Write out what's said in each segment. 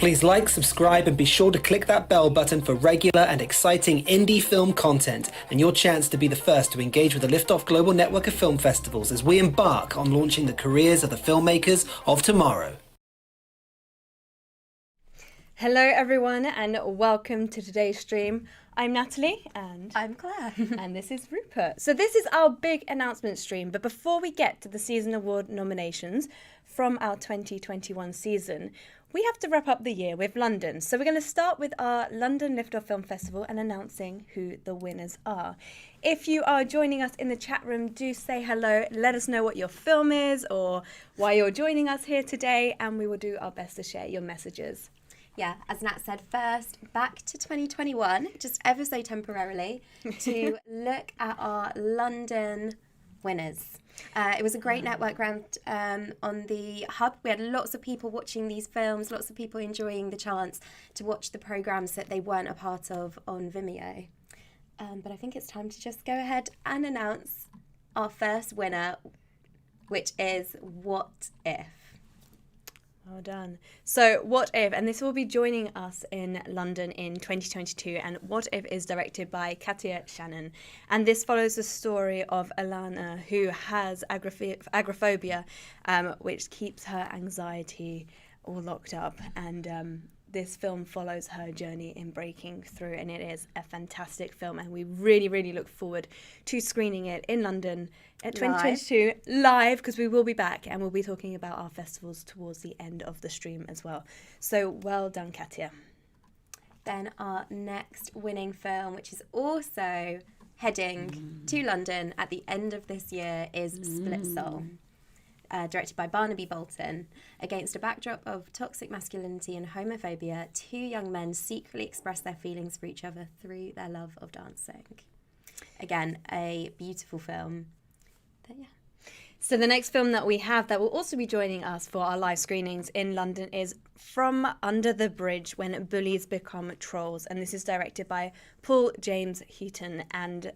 Please like, subscribe, and be sure to click that bell button for regular and exciting indie film content and your chance to be the first to engage with the Liftoff Global Network of Film Festivals as we embark on launching the careers of the filmmakers of tomorrow. Hello everyone and welcome to today's stream. I'm Natalie and I'm Claire. and this is Rupert. So this is our big announcement stream, but before we get to the season award nominations from our 2021 season, we have to wrap up the year with London. So we're going to start with our London Liftoff Film Festival and announcing who the winners are. If you are joining us in the chat room, do say hello. Let us know what your film is or why you're joining us here today, and we will do our best to share your messages. Yeah, as Nat said first, back to 2021, just ever so temporarily, to look at our London winners. It was a great network round on the hub. We had lots of people watching these films, lots of people enjoying the chance to watch the programmes that they weren't a part of on Vimeo. But I think it's time to just go ahead and announce our first winner, which is What If? Well done. So What If, and this will be joining us in London in 2022, and What If is directed by Katia Shannon, and this follows the story of Alana, who has agoraphobia, which keeps her anxiety all locked up, and this film follows her journey in breaking through, and it is a fantastic film, and we really, really look forward to screening it in London at 2022 live, because we will be back and we'll be talking about our festivals towards the end of the stream as well. So well done, Katia. Then our next winning film, which is also heading to London at the end of this year, is Split Soul. Directed by Barnaby Bolton. Against a backdrop of toxic masculinity and homophobia, two young men secretly express their feelings for each other through their love of dancing. Again, a beautiful film. But yeah. So the next film that we have that will also be joining us for our live screenings in London is From Under the Bridge, When Bullies Become Trolls, and this is directed by Paul James Heaton, and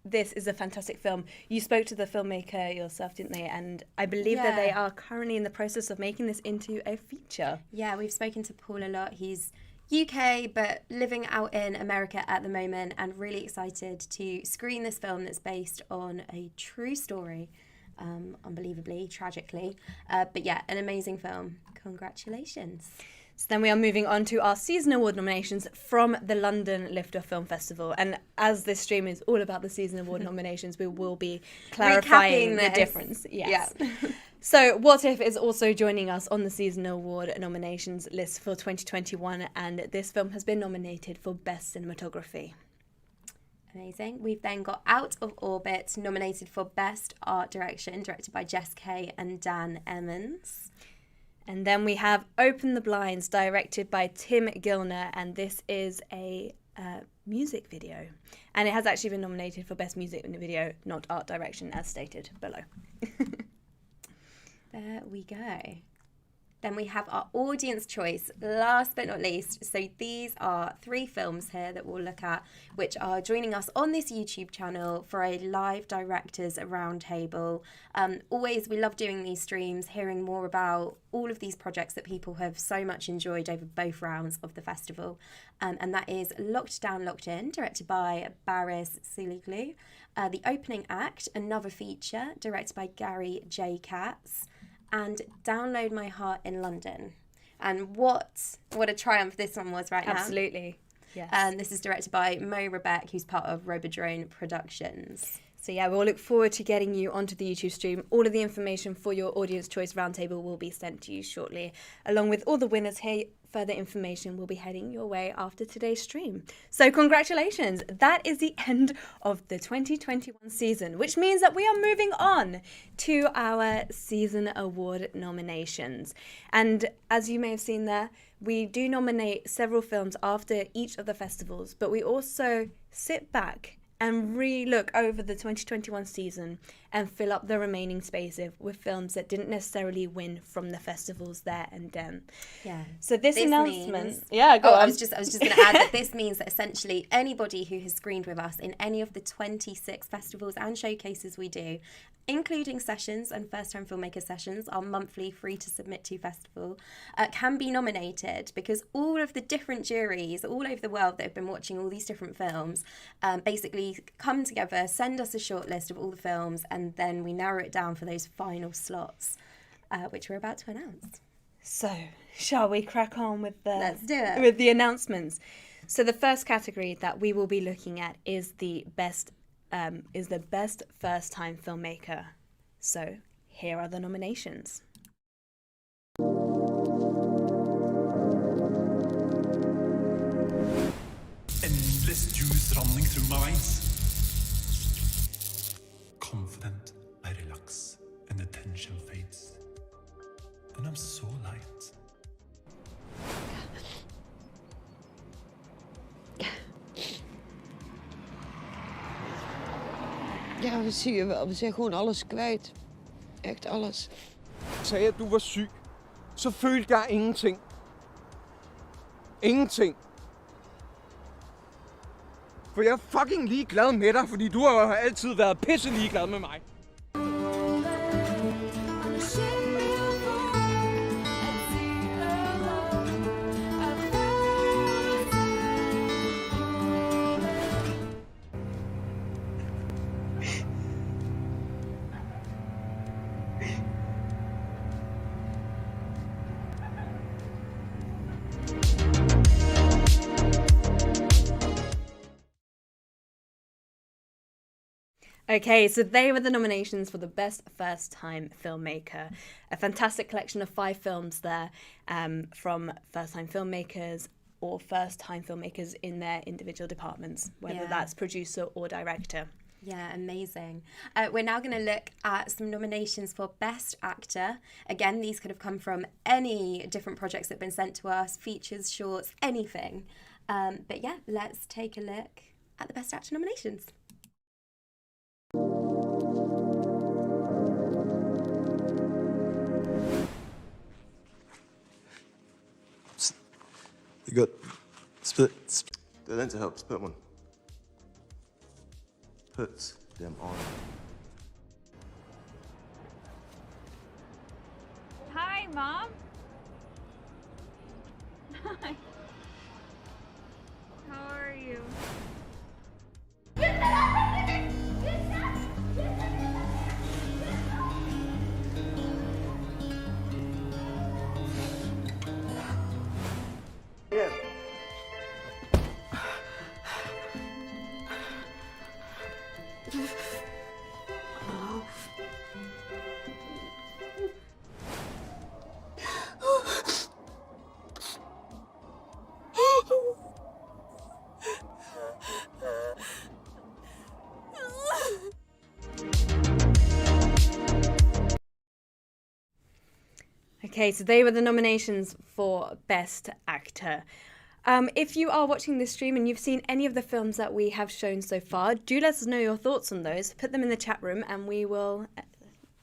this is a fantastic film. You spoke to the filmmaker yourself, didn't they? And I believe that they are currently in the process of making this into a feature. Yeah, we've spoken to Paul a lot. He's UK, but living out in America at the moment, and really excited to screen this film that's based on a true story, unbelievably, tragically. But yeah, an amazing film. Congratulations. So then we are moving on to our season award nominations from the London Liftoff Film Festival. And as this stream is all about the season award nominations, we will be clarifying the difference. Yes. Yeah. So What If is also joining us on the season award nominations list for 2021. And this film has been nominated for Best Cinematography. Amazing. We've then got Out of Orbit, nominated for Best Art Direction, directed by Jess Kay and Dan Emmons. And then we have Open the Blinds, directed by Tim Gilner, and this is a music video. And it has actually been nominated for Best Music Video, not Art Direction, as stated below. There we go. Then we have our audience choice, last but not least. So these are 3 films here that we'll look at, which are joining us on this YouTube channel for a live directors roundtable. Always, we love doing these streams, hearing more about all of these projects that people have so much enjoyed over both rounds of the festival. And that is Locked Down, Locked In, directed by Baris Siliglu. The Opening Act, another feature, directed by Gary J. Katz. And Download My Heart in London. And what a triumph this one was right now. Absolutely, yes. And this is directed by Mo Rebeck, who's part of Robodrone Productions. So yeah, we'll look forward to getting you onto the YouTube stream. All of the information for your Audience Choice Roundtable will be sent to you shortly, along with all the winners here. Further information will be heading your way after today's stream. So congratulations, that is the end of the 2021 season, which means that we are moving on to our season award nominations. And as you may have seen there, we do nominate several films after each of the festivals, but we also sit back and re-look over the 2021 season and fill up the remaining spaces with films that didn't necessarily win from the festivals there and then. Yeah. So this announcement... Means, yeah, go on. I was just going to add that this means that essentially anybody who has screened with us in any of the 26 festivals and showcases we do, including sessions and first-time filmmaker sessions, our monthly free to submit to festival, can be nominated because all of the different juries all over the world that have been watching all these different films basically come together, send us a short list of all the films, and then we narrow it down for those final slots, which we're about to announce. So, shall we crack on with the Let's do it. with the announcements? So the first category that we will be looking at is the best first-time filmmaker. So here are the nominations. Endless juice running through my veins. Confident, I relax, and the tension fades. And I'm so light. Ja, dat zie je wel. We zijn gewoon alles kwijt. Echt alles. Sagde, at du var syg, så følte jeg ingenting. Ingenting. For jeg er fucking ligeglad med dig, fordi du har altid været pisse ligeglad med mig. Okay, so they were the nominations for the Best First-Time Filmmaker. A fantastic collection of 5 films there from first-time filmmakers or first-time filmmakers in their individual departments, whether that's producer or director. Yeah, amazing. We're now going to look at some nominations for Best Actor. Again, these could have come from any different projects that have been sent to us, features, shorts, anything. But yeah, let's take a look at the Best Actor nominations. You got split. They're meant to help split one. Put them on. Hi, Mom. Hi. How are you? Okay, so they were the nominations for Best Actor. If you are watching this stream and you've seen any of the films that we have shown so far, do let us know your thoughts on those. Put them in the chat room and we will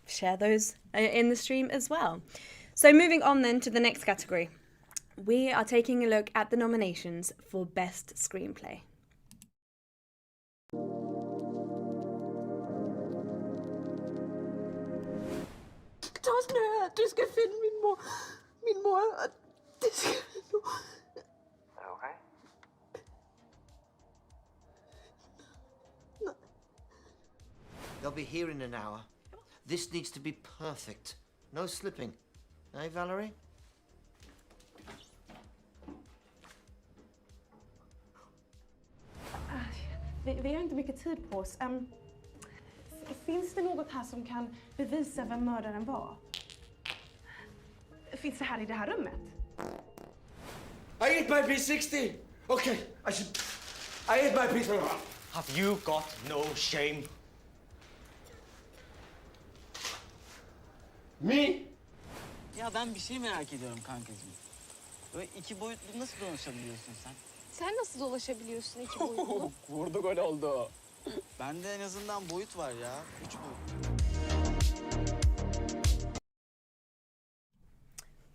share those in the stream as well. So moving on then to the next category. We are taking a look at the nominations for Best Screenplay. Ta snö, du ska finna min mor. Min mor. Det ska... Okay. They'll be here in an hour. This needs to be perfect. No slipping. Eh, Valerie? Vi har inte mycket tid på oss. Finns det något här som kan bevisa vem mördaren var? Finns det här i det här rummet? I ate my P60! Okay, I ate my P60. Have you got no shame? Me? Ya ben bir şey merak ediyorum kankacığım. Böyle 2 boyutlu nasıl dolaşabiliyorsun sen? Sen nasıl dolaşabiliyorsun 2 boyutlu? Vurdu gol oldu. Bende en azından boyut var ya. 3 boyut.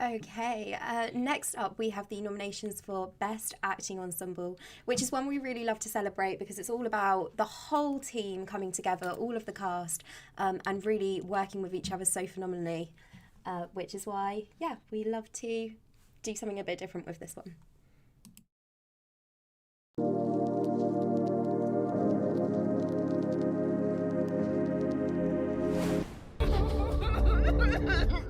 Okay, next up we have the nominations for Best Acting Ensemble, which is one we really love to celebrate because it's all about the whole team coming together, all of the cast, and really working with each other so phenomenally, which is why, yeah, we love to do something a bit different with this one.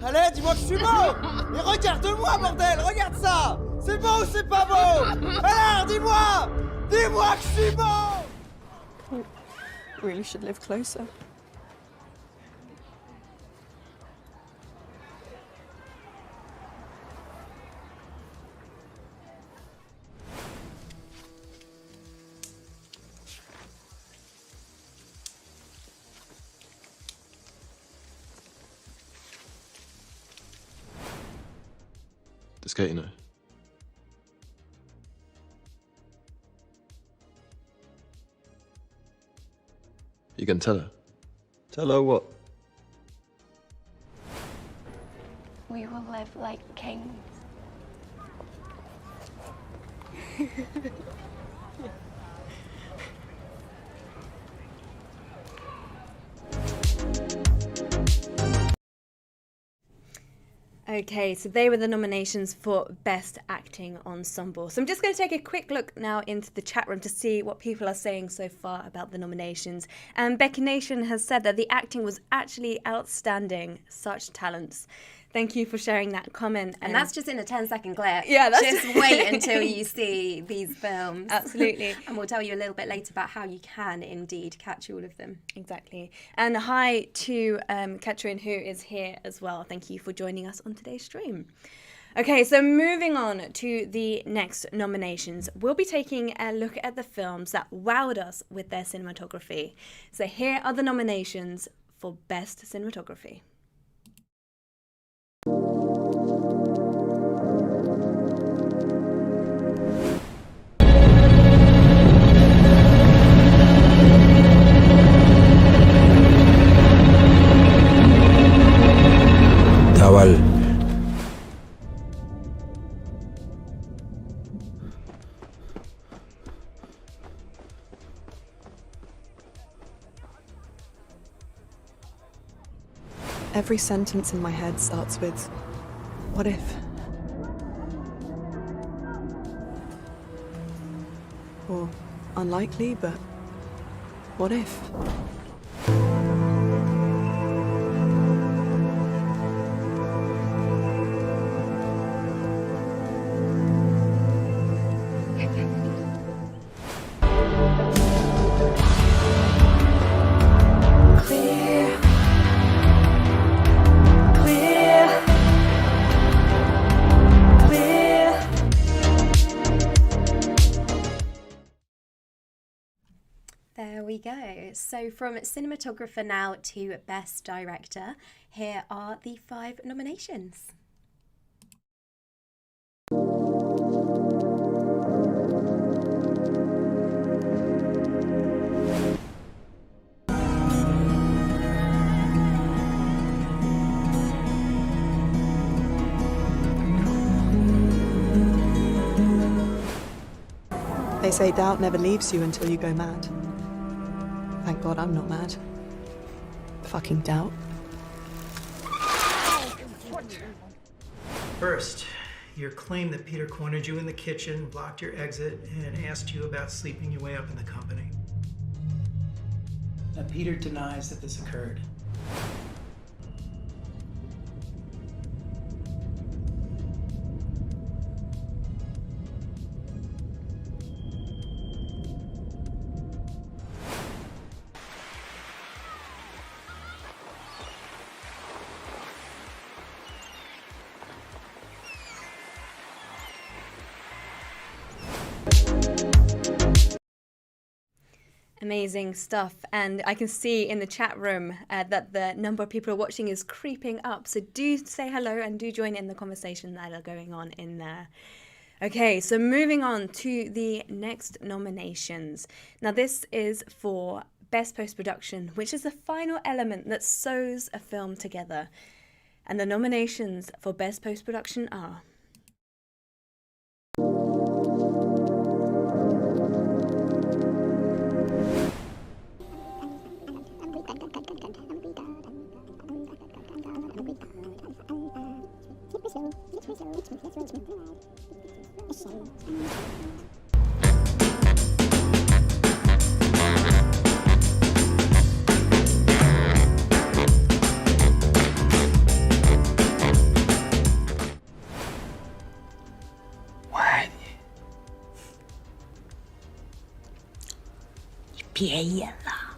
Allez, dis-moi que je suis beau. Mais regarde-moi, bordel, regarde ça. C'est beau ou c'est pas beau? Alors, dis-moi. Dis-moi que je suis beau. Really should live closer. Does Katie know? You can tell her. Tell her what? We will live like kings. Okay, so they were the nominations for Best Acting Ensemble. So I'm just going to take a quick look now into the chat room to see what people are saying so far about the nominations. And Becky Nation has said that the acting was actually outstanding. Such talents. Thank you for sharing that comment. And that's just in a 10-second clip. Yeah, that's just wait until you see these films. Absolutely. And we'll tell you a little bit later about how you can indeed catch all of them. Exactly. And hi to Katrin, who is here as well. Thank you for joining us on today's stream. Okay, so moving on to the next nominations, we'll be taking a look at the films that wowed us with their cinematography. So here are the nominations for Best Cinematography. Every sentence in my head starts with, what if? Or unlikely, but what if? There we go. So from cinematographer now to best director, here are the 5 nominations. They say doubt never leaves you until you go mad. Thank God I'm not mad. Fucking doubt. First, your claim that Peter cornered you in the kitchen, blocked your exit, and asked you about sleeping your way up in the company. Now, Peter denies that this occurred. Amazing stuff. And I can see in the chat room that the number of people watching is creeping up. So do say hello and do join in the conversation that are going on in there. Okay, so moving on to the next nominations. Now this is for Best Post-Production, which is the final element that sews a film together. And the nominations for Best Post-Production are...别演了，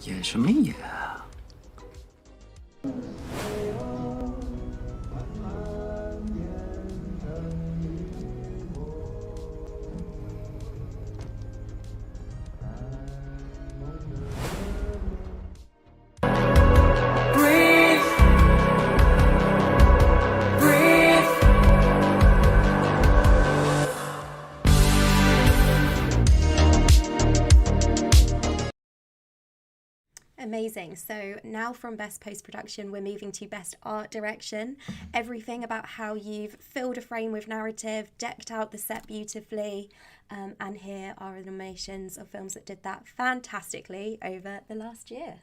演什么演啊？ Amazing. So now from Best Post-Production, we're moving to Best Art Direction. Everything about how you've filled a frame with narrative, decked out the set beautifully, and here are the nominations of films that did that fantastically over the last year.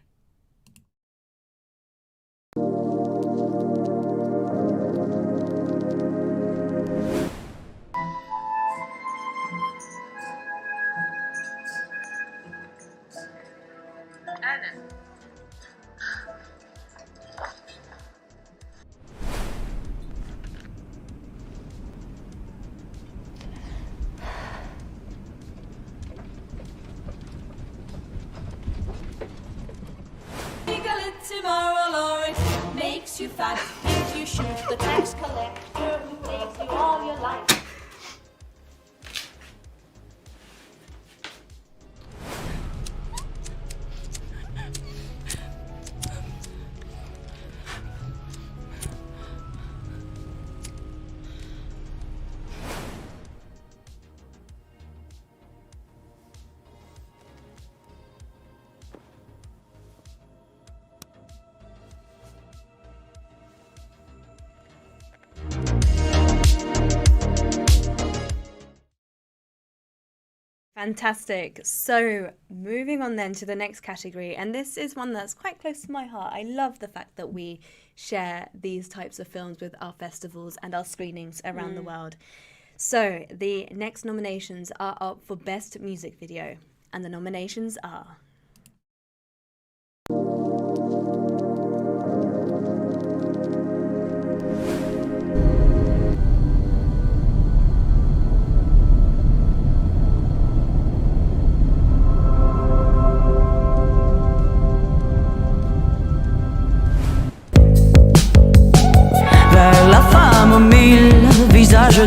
Tomorrow, Lawrence makes you fat if you shoot the tax collector who takes you all your life. Fantastic. So moving on then to the next category, and this is one that's quite close to my heart. I love the fact that we share these types of films with our festivals and our screenings around the world. So the next nominations are up for Best Music Video, and the nominations are...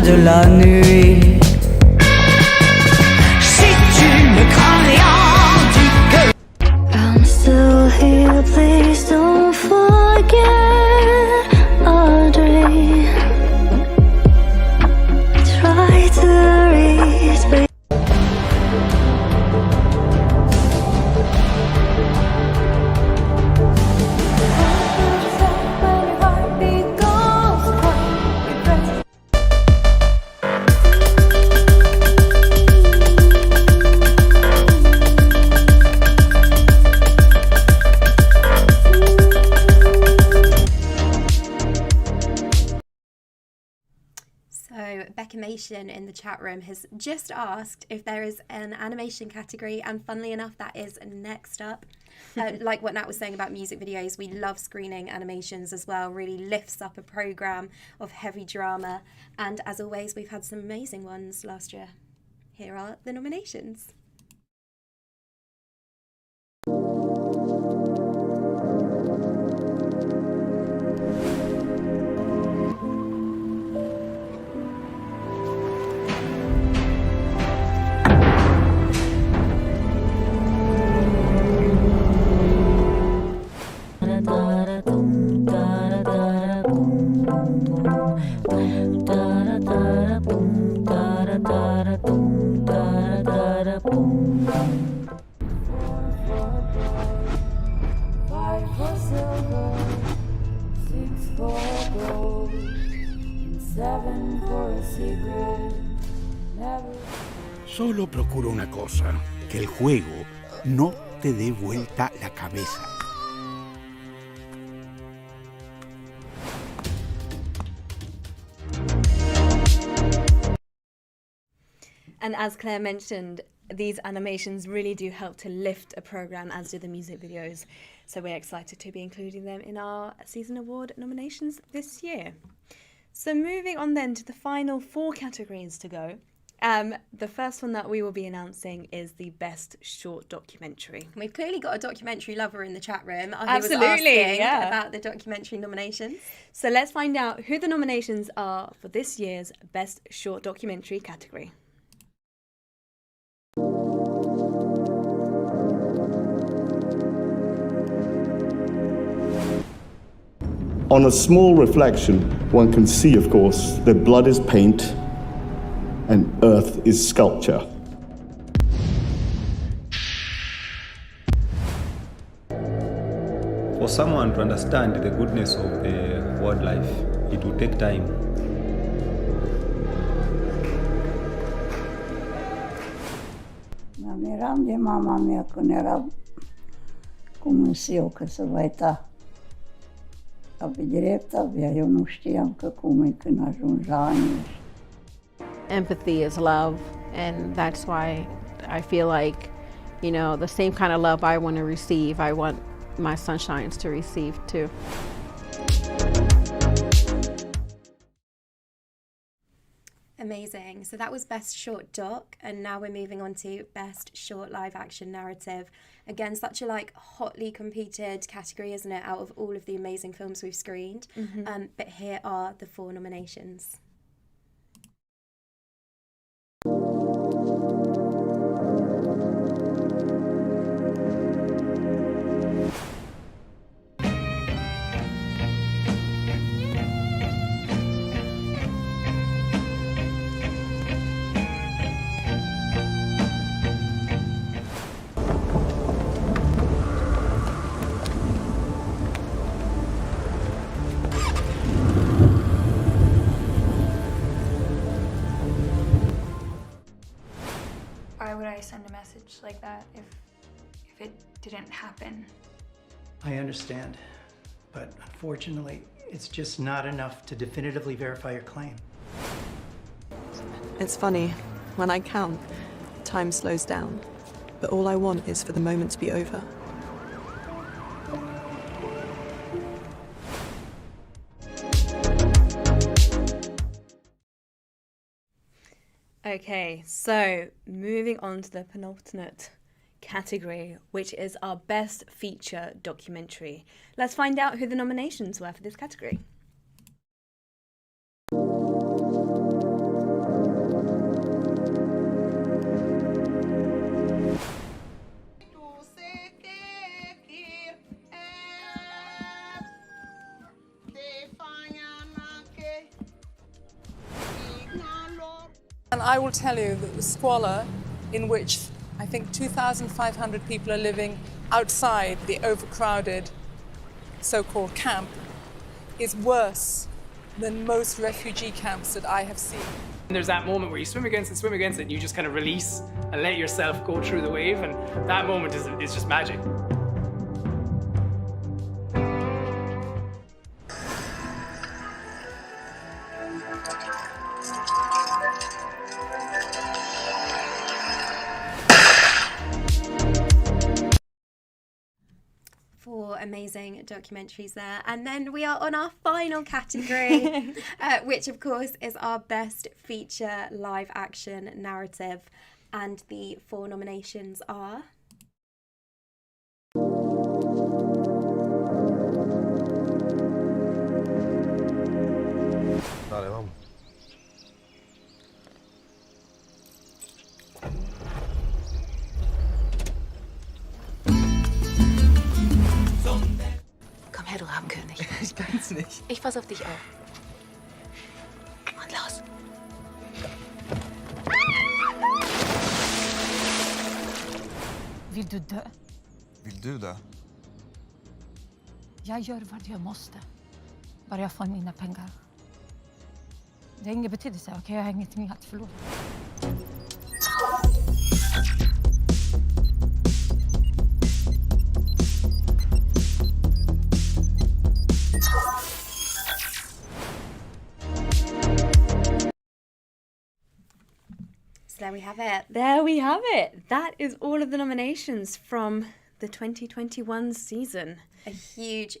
De la nuit. Si tu ne crains rien, dis que I'm still here, please don't forget Audrey. Try to reach, but Animation in the chat room has just asked if there is an animation category, and funnily enough that is next up. Like what Nat was saying about music videos, we love screening animations as well. Really lifts up a programme of heavy drama, and as always we've had some amazing ones last year. Here are the nominations. 7 for a secret. Never. Solo procuro una cosa, que el juego no te dé vuelta la cabeza. And as Claire mentioned, these animations really do help to lift a program, as do the music videos. So we're excited to be including them in our Season Award nominations this year. So moving on then to the final 4 categories to go. The first one that we will be announcing is the Best Short Documentary. We've clearly got a documentary lover in the chat room. Absolutely, was asking yeah. about the documentary nominations. So let's find out who the nominations are for this year's Best Short Documentary category. On a small reflection, one can see, of course, that blood is paint and earth is sculpture. For someone to understand the goodness of the wildlife, it will take time. Eram de mama mea când era cum îs eu, că să vai ta. Pe drept avea, eu nu știam că cum e când ajungi la ani. Empathy is love, and that's why I feel like, you know, the same kind of love I want to receive, I want my sunshines to receive too. Amazing. So that was Best Short Doc, and now we're moving on to Best Short Live Action Narrative. Again, such a hotly competed category, isn't it, out of all of the amazing films we've screened. But here are the 4 nominations. Why would I send a message like that if it didn't happen? I understand, but unfortunately, it's just not enough to definitively verify your claim. It's funny, when I count, time slows down, but all I want is for the moment to be over. Okay, so moving on to the penultimate category, which is our Best Feature Documentary. Let's find out who the nominations were for this category. And I will tell you that the squalor in which I think 2,500 people are living outside the overcrowded so-called camp is worse than most refugee camps that I have seen. And there's that moment where you swim against it, and you just kind of release and let yourself go through the wave, and that moment is just magic. Amazing documentaries there. And then we are on our final category, which of course is our Best Feature Live Action Narrative. And the 4 nominations are... Dale, vamos. Komm her, du Rabenkönig. Ich kann's nicht. Ich pass auf dich auf. Und los. Vill du dö? Vill du dö? Jag gör vad jag måste. Bara jag får mina pengar. Det har ingen betydelse, okej? Jag har ingenting att förlora. So there we have it. There we have it. That is all of the nominations from the 2021 season. A huge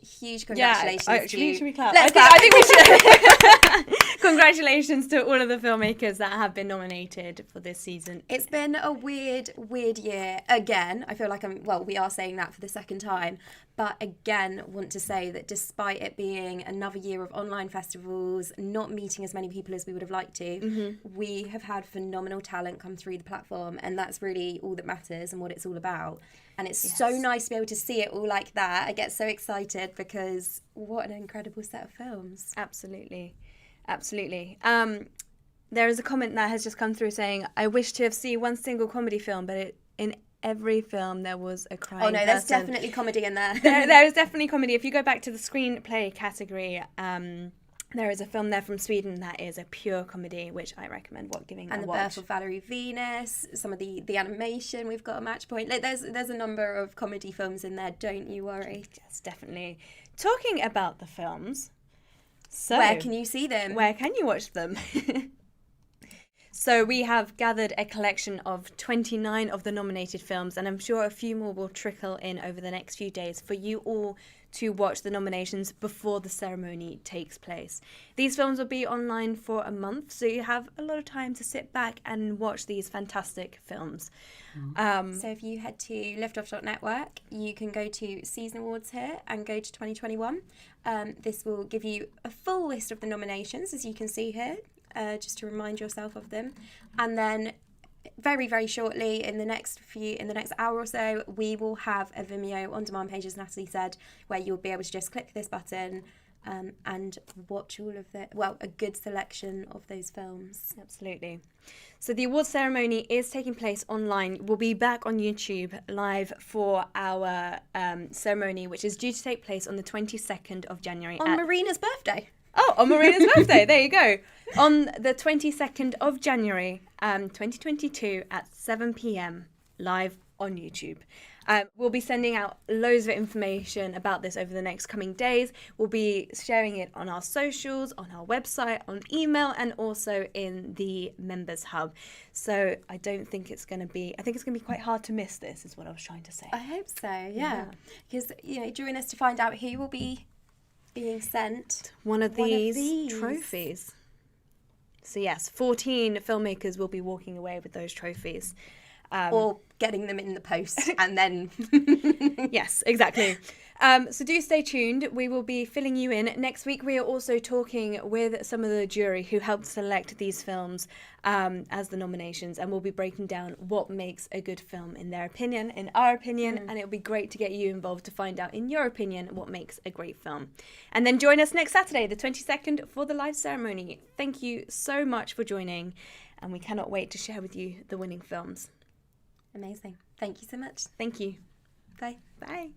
congratulations to you. Should we clap? Let's I think we should. Congratulations to all of the filmmakers that have been nominated for this season. It's been a weird year again. I feel like we are saying that for the second time. But again, want to say that despite it being another year of online festivals, not meeting as many people as we would have liked to, we have had phenomenal talent come through the platform, and that's really all that matters and what it's all about. And it's so nice to be able to see it all like that. I get so excited because what an incredible set of films. Absolutely. There is a comment that has just come through saying, I wish to have seen one single comedy film, but in every film there was a crying person. There's definitely comedy in there. There is definitely comedy. If you go back to the screenplay category, there is a film there from Sweden that is a pure comedy, which I recommend giving a watch. And The Birth of Valerie Venus, some of the animation, we've got a match point. Like, there's a number of comedy films in there, don't you worry. Yes, definitely. Talking about the films, so where can you see them? Where can you watch them? So we have gathered a collection of 29 of the nominated films, and I'm sure a few more will trickle in over the next few days for you all to watch the nominations before the ceremony takes place. These films will be online for a month, so you have a lot of time to sit back and watch these fantastic films. So if you head to liftoff.network, you can go to Season Awards here and go to 2021. This will give you a full list of the nominations, as you can see here. Just to remind yourself of them, and then very shortly in the next hour or so, we will have a Vimeo on demand page, as Natalie said, where you'll be able to just click this button and watch all of a good selection of those films. Absolutely. So the awards ceremony is taking place online. We'll be back on YouTube live for our ceremony, which is due to take place on the 22nd of January. On Marina's birthday. Oh, on Marina's birthday. There you go. On the 22nd of January, 2022 at 7 p.m. live on YouTube. We'll be sending out loads of information about this over the next coming days. We'll be sharing it on our socials, on our website, on email, and also in the Members Hub. So I think it's going to be quite hard to miss this, is what I was trying to say. I hope so, yeah. Because, join us to find out who will be being sent one of these trophies. So yes, 14 filmmakers will be walking away with those trophies. Or getting them in the post and then... Yes, exactly. So do stay tuned. We will be filling you in. Next week, we are also talking with some of the jury who helped select these films as the nominations, and we'll be breaking down what makes a good film in their opinion, in our opinion, and it'll be great to get you involved to find out, in your opinion, what makes a great film. And then join us next Saturday, the 22nd, for the live ceremony. Thank you so much for joining, and we cannot wait to share with you the winning films. Amazing. Thank you so much. Thank you. Bye. Bye.